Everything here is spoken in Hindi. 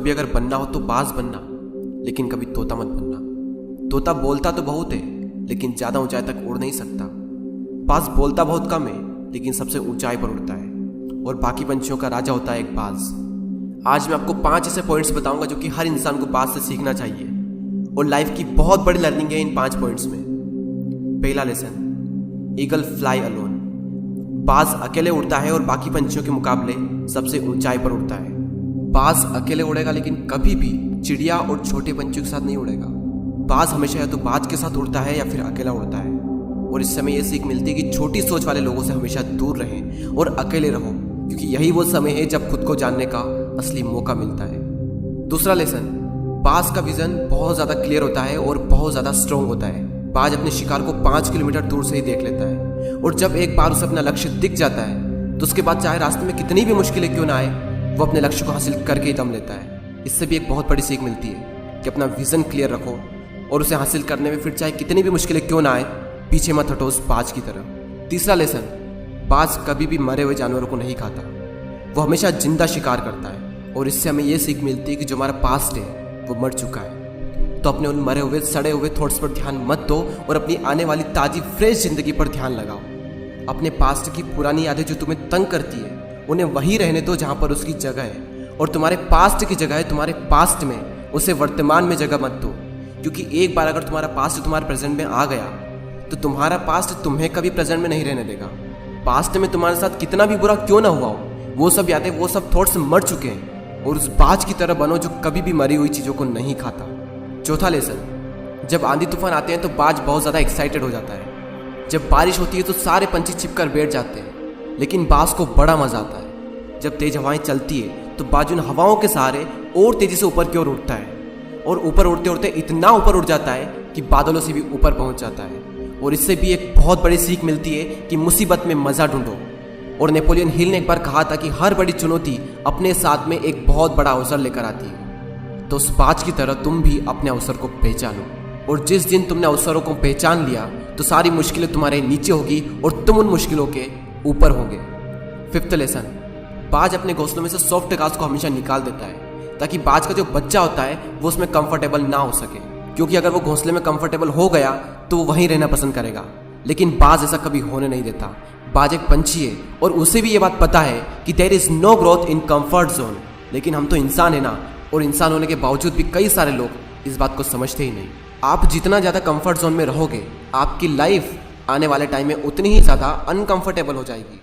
कभी अगर बनना हो तो बाज बनना, लेकिन कभी तोता मत बनना। तोता बोलता तो बहुत है, लेकिन ज़्यादा ऊंचाई तक उड़ नहीं सकता। बाज बोलता बहुत कम है, लेकिन सबसे ऊंचाई पर उड़ता है, और बाकी पंछियों का राजा होता है एक बाज। आज मैं आपको 5 ऐसे पॉइंट्स बताऊंगा जो कि हर इंसान को बाज से सीखना चाहिए, और लाइफ की बहुत बड़ी लर्निंग है इन 5 पॉइंट्स में। पहला लेसन, ईगल फ्लाई अलोन। बाज अकेले उड़ता है और बाकी पंछियों के मुकाबले सबसे ऊंचाई पर उड़ता है। बाज अकेले उड़ेगा, लेकिन कभी भी चिड़िया और छोटे पंछियों के साथ नहीं उड़ेगा। बाज हमेशा या तो बाज के साथ उड़ता है या फिर अकेला उड़ता है। और इस समय यह सीख मिलती है कि छोटी सोच वाले लोगों से हमेशा दूर रहें और अकेले रहो, क्योंकि यही वो समय है जब खुद को जानने का असली मौका मिलता है। दूसरा लेसन, बाज का विजन बहुत ज़्यादा क्लियर होता है और बहुत ज़्यादा स्ट्रॉन्ग होता है। बाज अपने शिकार को 5 किलोमीटर दूर से ही देख लेता है, और जब एक बार उसे अपना लक्ष्य दिख जाता है तो उसके बाद चाहे रास्ते में कितनी भी मुश्किलें क्यों ना आए, वो अपने लक्ष्य को हासिल करके ही दम लेता है। इससे भी एक बहुत बड़ी सीख मिलती है कि अपना विजन क्लियर रखो और उसे हासिल करने में फिर चाहे कितनी भी मुश्किलें क्यों ना आए, पीछे मत हटो उस बाज की तरह। तीसरा लेसन, बाज कभी भी मरे हुए जानवरों को नहीं खाता, वो हमेशा जिंदा शिकार करता है। और इससे हमें यह सीख मिलती है कि जो हमारा पास्ट है वो मर चुका है, तो अपने उन मरे हुए सड़े हुए थॉट्स पर ध्यान मत दो और अपनी आने वाली ताज़ी फ्रेश जिंदगी पर ध्यान लगाओ। अपने पास्ट की पुरानी यादें जो तुम्हें तंग करती है, उन्हें वहीं रहने दो जहाँ पर उसकी जगह है, और तुम्हारे पास्ट की जगह है तुम्हारे पास्ट में, उसे वर्तमान में जगह मत दो। क्योंकि एक बार अगर तुम्हारा पास्ट तुम्हारे प्रेजेंट में आ गया तो तुम्हारा पास्ट तुम्हें कभी प्रेजेंट में नहीं रहने देगा। पास्ट में तुम्हारे साथ कितना भी बुरा क्यों ना हुआ हो, वो सब यादें, वो सब थॉट्स मर चुके हैं, और उस बाज की तरह बनो जो कभी भी मरी हुई चीज़ों को नहीं खाता। चौथा लेसन, जब आंधी तूफान आते हैं तो बाज बहुत ज़्यादा एक्साइटेड हो जाता है। जब बारिश होती है तो सारे पंछी छिपकर बैठ जाते हैं, लेकिन बाज को बड़ा मजा आता है। जब तेज हवाएं चलती है तो बाज उन हवाओं के सहारे और तेजी से ऊपर की ओर उठता है, और ऊपर उड़ते उड़ते इतना ऊपर उड़ जाता है कि बादलों से भी ऊपर पहुंच जाता है। और इससे भी एक बहुत बड़ी सीख मिलती है कि मुसीबत में मजा ढूंढो। और नेपोलियन हिल ने एक बार कहा था कि हर बड़ी चुनौती अपने साथ में एक बहुत बड़ा अवसर लेकर आती है। तो उस बाज की तरह तुम भी अपने अवसर को पहचानो, और जिस दिन तुमने अवसरों को पहचान लिया तो सारी मुश्किलें तुम्हारे नीचे होगी और तुम उन मुश्किलों के ऊपर होगे। फिफ्थ लेसन, बाज अपने घोंसलों में से सॉफ्ट घास को हमेशा निकाल देता है, ताकि बाज का जो बच्चा होता है वो उसमें कंफर्टेबल ना हो सके। क्योंकि अगर वो घोंसले में कंफर्टेबल हो गया तो वो वहीं रहना पसंद करेगा, लेकिन बाज ऐसा कभी होने नहीं देता। बाज एक पंछी है और उसे भी ये बात पता है कि there is no growth in comfort zone. लेकिन हम तो इंसान है ना, और इंसान होने के बावजूद भी कई सारे लोग इस बात को समझते ही नहीं। आप जितना ज़्यादा कंफर्ट जोन में रहोगे, आपकी लाइफ आने वाले टाइम में उतनी ही ज़्यादा अनकंफर्टेबल हो जाएगी।